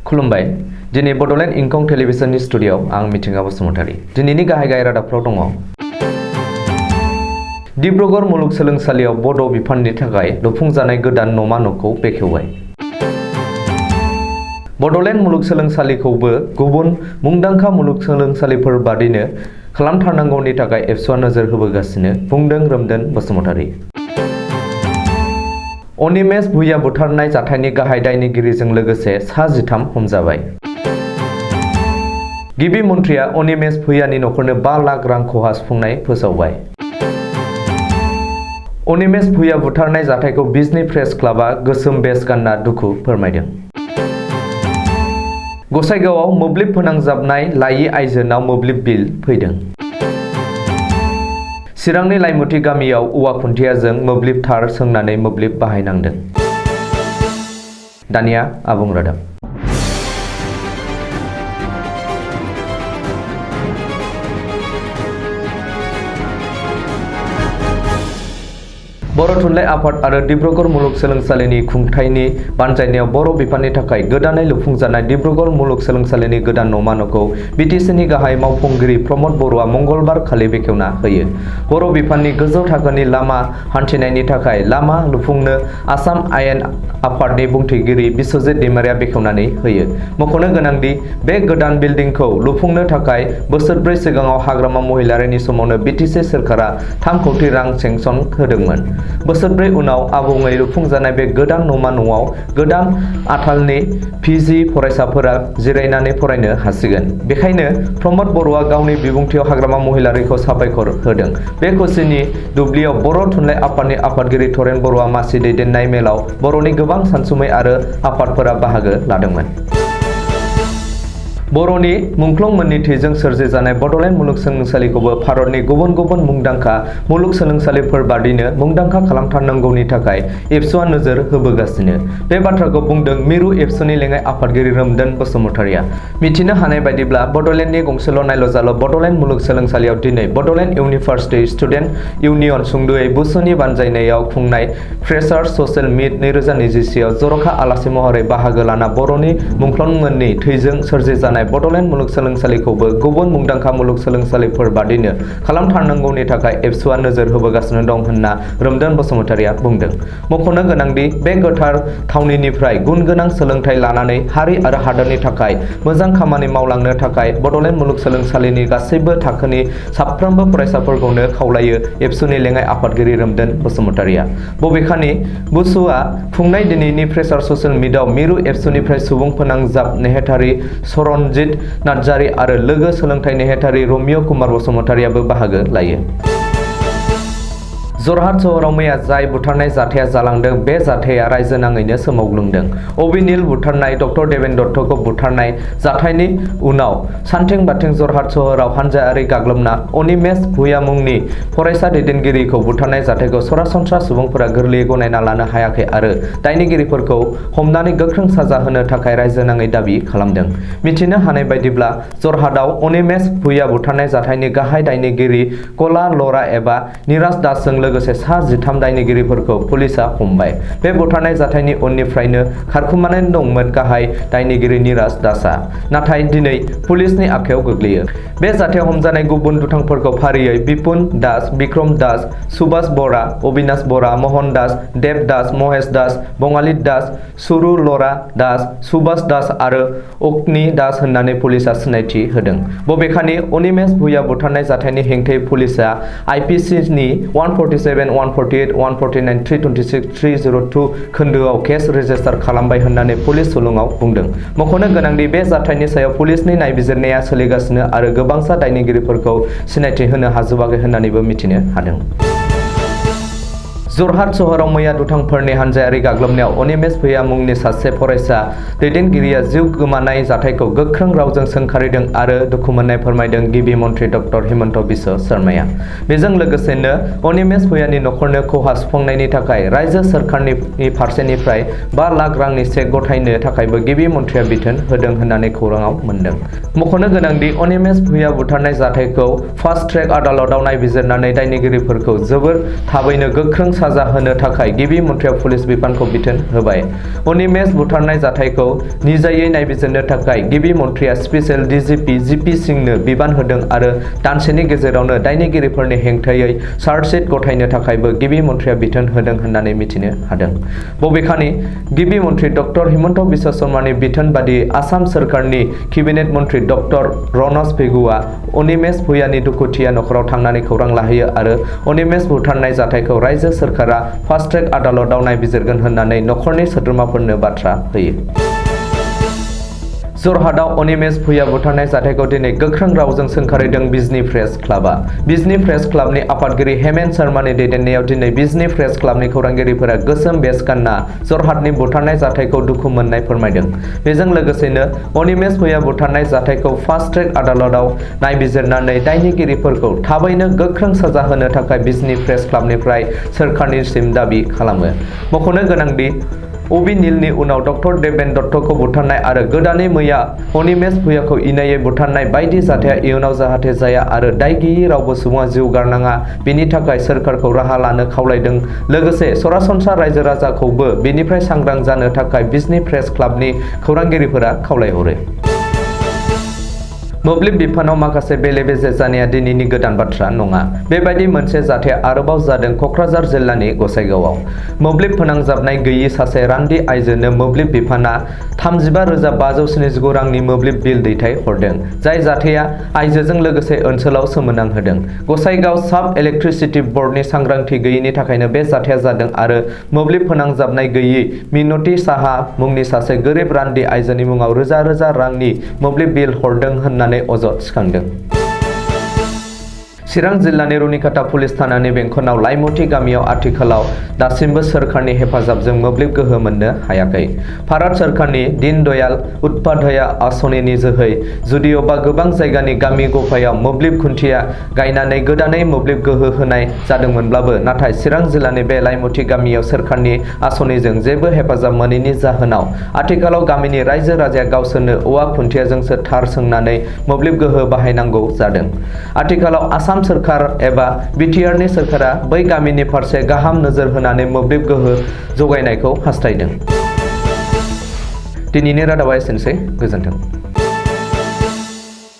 खुलुमबाय दिनै बडोलेण्ड इंखं टेलिभिजननि स्टुडिय'आव आं मिथिंगा बसुमतारी दिनैनि गाहाय रादाबफ्राव दङ डिब्रुगड़ मुलुगसोलोंसालियाव बड' बिफाननि थाखाय लुफुंजानाय गोदान न'मा न'खौ बेखेवबाय बडोलेण्ड मुलुगसोलोंसालिखौबो गुबुन मुंदांखा मुलुगसोलोंसालिफोर बादिनो खालामथारनांगौनि थाखाय एबसुआ नोजोर होबोगासिनो बुंदों रोमदोन बसुमतारी अनिमेष भुइया बुथारनाय जाथायनि गाहाय दायनिगिरिजों लोगोसे सा 13 हमजाबाय गिबि मन्थ्रिया अनिमेष भुइयानि नखरनो 5 लाख रां खहा सुफुंनाय फोसावबाय अनिमेष भुइया बुथारनाय जाथायखौ बिजनी प्रेस क्लाबा गोसोम बेज गानना दुखु फोरमायदों गसाइगावआव मोब्लिब फोनांजाबनाय लायि आइजोनाव मोब्लिब बिल फैदों चिरांनि लाइमुथि गामियाव औवा खुन्थियाजों मोब्लिब थार सोंनानै मोब्लिब बाहायनांदों दानिया आबुं रादाब बर' थुनलाइ आफाद आरो डिब्रुगड़ मुलुगसोलोंसालिनि खुंथायनि बानजायनायाव बर' बिफाननि थाखाय गोदानै लुफुंजानाय डिब्रुगड़ मुलुगसोलोंसालिनि गोदान न'मा न'खौ बिटिसिनि गाहाय मावफुंगिरि प्रमद बर'आ मंगलबार खालि बेखेवना होयो बर' बिफाननि गोजौ थाखोनि लामा हान्थिनायनि थाखाय लामा लुफुंनो आसाम आयेन आफादनि बुंथिगिरि बिश्वजित दैमारिया बेखेवनानै होयो मख'नो गोनांदि बे गोदान बिल्डिंखौ लुफुंनो थाखाय बोसोरब्रै सिगाङाव हाग्रामा महिलारिनि समावनो बिटिसि सोरखारा 3 कौटि रां सेंसन होदोंमोन बोसोरब्रै उनाव आबुङै लुफुंजानाय बे गोदान न'मा न'आव गोदान आथालनि पिजि फरायसाफोरा जिरायनानै फरायनो हासिगोन बेखायनो प्रमद बर'आ गावनि बिबुंथियाव हाग्रामा महिलारिखौ साबायखर होदों बे खुसिनि दुब्लियाव बर' थुनलाइ आफादनि आफादगिरि थरेन बर'आ मासि दैदेननाय मेलाव बर'नि गोबां सानसुमै आरो आफादफोरा बाहागो लादोंमोन बर'नि मुंख्लं मोननि थैजों सोरजिजानाय बडोलेण्ड मुलुगसोलोंसालिखौबो भारतनि गुबुन गुबुन मुंदांखा मुलुगसोलोंसालिफोर बादिनो मुंदांखा खालामथारनांगौनि थाखाय एबसुआ नोजोर होबोगासिनो बे बाथ्राखौ बुंदों मिरु एबसुनि लेङाइ आफादगिरि रोमदोन बसुमतारीया मिथिनो हानाय बायदिब्ला बडोलेण्डनि गंसेल' नायल' बडोलेण्ड मुलुगसोलोंसालियाव दिनै बडोलेण्ड इउनिभार्सिटि स्टुडेन्ट इउनियन सुंद'यै बुसुनि बानजायनायाव खुंनाय फ्रेसार्स ससियेल मिट 2021 आव जर'खा आलासि महरै बाहागो लाना बर'नि मुंख्लं मोननि थैजों सोरजिजानाय बडोलेण्ड मुलुगसोलोंसालिखौबो गुबुन मुंदांखा मुलुगसोलोंसालिफोर बादिनो खालामथारनांगौनि थाखाय एबसुआ नोजोर होबोगासिनो दं होनना रोमदोन बसुमतारीया बुंदों मख'नो गोनांदि बे गोथार थावनिनिफ्राय गुन गोनां सोलोंथाइ लानानै हारि आरो हादोरनि थाखाय मोजां खामानि मावलांनो थाखाय बडोलेण्ड मुलुगसोलोंसालिनि गासैबो थाखोनि साफ्रोमबो फरायसाफोरखौनो खावलायो एबसुनि लेङाइ आफादगिरि रोमदोन बसुमतारीया बबेखानि बुसुआ खुंनाय दिनैनि फ्रेसार ससियेल मिटआव मिरु एबसुनिफ्राय सुबुं फोनांजाब नेहाथारि सरनजित नार्जारी आरो लोगो सोलोंथाइ नेहाथारि रमिय कुमार बसुमतारीयाबो बाहागो लायो जरहाट सहराव मैया जाय बुथारनाय जाथाया जालांदों बे जाथाया रायजो नाङैनो सोमावग्लुंदों अबिनिल बुथारनाय डक्टर देवेन दत्तखौ बुथारनाय जाथायनि उनाव सानथिं बाथिं जरहाट सहराव हानजायारि गाग्लोबना अनिमेष भुइया मुंनि फरायसा दैदेनगिरिखौ बुथारनाय जाथायखौ सरासनस्रा सुबुंफोरा गोरलैयै गनायना लानो हायाखै आरो दायनिगिरिफोरखौ हमनानै गोख्रों साजा होनो थाखाय रायजो नाङै दाबि खालामदों मिथिनो हानाय बायदिब्ला जरहाटआव अनिमेष भुइया बुथारनाय जाथायनि गाहाय दायनिगिरि कला लरा एबा निराज दासजों लोगोसे सा 13 दायनिगिरिफोरखौ पुलिसआ हमबाय बे बुथारनाय जाथायनि उननिफ्रायनो खारखुमानाय दंमोन गाहाय दायनिगिरि निराज दासआ नाथाय दिनै पुलिसनि आखायाव गोग्लैयो बे जाथायाव हमजानाय गुबुन दुथांफोरखौ फारियै बिपुन दास बिक्रम दास सुभाष बरा अबिनाश बरा मोहन दास देब दास महेश दास बङाली दास सुरु लरा दास सुभाष दास आरो अग्नि दास होननानै पुलिसआ सिनायथि होदों बबेखानि अनिमेष भुइया बुथारनाय जाथायनि हेंथायै पुलिसआ आइपिसिनि 147, 148, 149, 326, 302 खोन्दोआव केस रेजिस्टार खालामबाय होननानै पुलिस सुलुङाव बुंदों मख'नो गोनांदि बे जाथायनि सायाव पुलिसनि नायबिजिरनाया सोलिगासिनो आरो गोबांसा दायनिगिरिफोरखौ सिनायथि होनो हाजोबाखै होननानैबो मिथिनो हादों जरहाट सहराव मैया दुथांफोरनि हानजायारि गाग्लोबनायाव अनिमेष भुइया मुंनि सासे फरायसा दैदेनगिरिया जिउ गोमानाय जाथायखौ गोख्रों रावजों सोंखारिदों आरो दुखु मोननाय फोरमायदों गिबि मन्थ्रि डक्टर हिमन्त बिश्व शर्माया बेजों लोगोसेनो अनिमेष भुइयानि नखरनो खहा सुफुंनायनि थाखाय रायजो सोरखारनि फारसेनिफ्राय 5 लाख रांनि चेक गथायनो थाखायबो गिबि मन्थ्रिया बिथोन होदों होननानै खौराङाव मोनदों मख'नो गोनांदि अनिमेष भुइया बुथारनाय जाथायखौ फास्ट ट्रेक आदालतआव नायबिजिरनानै दायनिगिरिफोरखौ जोबोर थाबैनो गोख्रों साजा होनो थाखाय गिबि मन्थ्रिया पुलिस बिफानखौ बिथोन होबाय। अनिमेष बुथारनाय जाथायखौ निजायै नायबिजिरनो थाखाय गिबि मन्थ्रिया स्पेसियेल डिजिपि जिपि सिंनो बिबान होदों आरो दानसेनि गेजेरावनो दायनिगिरिफोरनि हेंथायै चार्जशीट गथायनो थाखायबो गिबि मन्थ्रिया बिथोन होदों होननानै मिथिनो हादों। बबेखानि गिबि मन्थ्रि डक्टर हिमन्त बिश्व शर्मानि बिथोन बादियै आसाम सोरखारनि केबिनेट मन्थ्रि डक्टर रनज पेगुआ अनिमेष भुयानि दुखुथिया नखराव थांनानै खौरां लाहैयो आरो अनिमेष बुथारनाय जाथायखौ रायजो सोरखारा फास्ट ट्रेक आदालतआव नायबिजिरगोन होननानै नखरनि सोद्रोमाफोरनो बाथ्रा होयो। जरहाटआव अनिमेष भुया बुथारनाय जाथायखौ दिनै गोख्रों रावजों सोंखारिदों बिजनी प्रेस क्लाबआ। बिजनी प्रेस क्लाबनि आफादगिरि हेमेन शर्मानि दैदेननायाव दिनै बिजनी प्रेस क्लाबनि खौरांगिरिफोरा गोसोम बेज गानना जरहाटनि बुथारनाय जाथायखौ दुखु मोननाय फोरमायदों। बेजों लोगोसेनो अनिमेष भुया बुथारनाय जाथायखौ फास्ट ट्रेक आदालतआव नायबिजिरनानै दायनिगिरिफोरखौ थाबैनो गोख्रों साजा होनो थाखाय बिजनी प्रेस क्लाबनिफ्राय सोरखारनिसिम दाबि खालामो। मख'नो गोनांदि अबिनिलनि उनाव डक्टर देवेन दत्तखौ बुथारनाय आरो गोदानै मैया अनिमेष भुयाखौ इनायै बुथारनाय बायदि जाथाया इयुनाव जाहाथे जाया आरो दाय गैयै रावबो सुबुङा जिउ गारनाङा बेनि थाखाय सोरखारखौ राहा लानो खावलायदों। लोगोसे सरासनस्रा रायजो राजाखौबो बेनिफ्राय सांग्रां जानो थाखाय बिजनी प्रेस क्लाबनि खौरांगिरिफोरा खावलायहरो। मोब्लिब बिफानाव माखासे बेले-बेजे जानाया दिनैनि गोदान बाथ्रा नङा। बेबायदि मोनसे जाथाय आरोबाव जादों कक्राझार जिल्लानि गसाइगावआव। मोब्लिब फोनांजाबनाय गैयै सासे रान्दि आइजोनो मोब्लिब बिफाना 35,579 रांनि मोब्लिब बिल दैथाय हरदों। जाय जाथाया आइजोजों लोगोसे ओनसोलाव सोमोनांहोदों। गसाइगाव साब इलेक्ट्रिसिटि बर्डनि सांग्रांथि गैयैनि थाखायनो बे जाथाया जादों आरो मोब्लिब फोनांजाबनाय गैयै मिनति साहा मुंनि सासे गोरिब रान्दि आइजोनि मुङाव रोजा रोजा रांनि मोब्लिब बिल हरदों होननानै अजद थिखांदों। चिरां जिल्लानि रुनिकाटा पुलिस थानानि बेंखनाव लाइमुथि गामियाव आथिखालाव दासिमबो सोरखारनि हेफाजाबजों मोब्लिब गोहो मोननो हायाखै। भारत सोरखारनि दीन दयाल उपाध्याय आसनिनि जोहै जुदिअबा गोबां जायगानि गामि गफायाव मोब्लिब खुन्थिया गायनानै गोदानै मोब्लिब गोहो होनाय जादोंमोनब्लाबो नाथाय चिरां जिल्लानि बे लाइमुथि गामियाव सोरखारनि आसनिजों जेबो हेफाजाब मोनैनि जाहोनाव आथिखालाव गामिनि रायजो राजाया गावसोरनो औवा खुन्थियाजोंसो थार सोंनानै मोब्लिब गोहो बाहायनांगौ जादों। आथिखालाव आसाम सोरखार एबा बिटिआरनि सोरखारा बै गामिनि फारसे गाहाम नोजोर होनानै मोब्लिब गोहो जगायनायखौ हास्थायदों। दिनैनि रादाबा एसेनोसै। गोजोन्थों।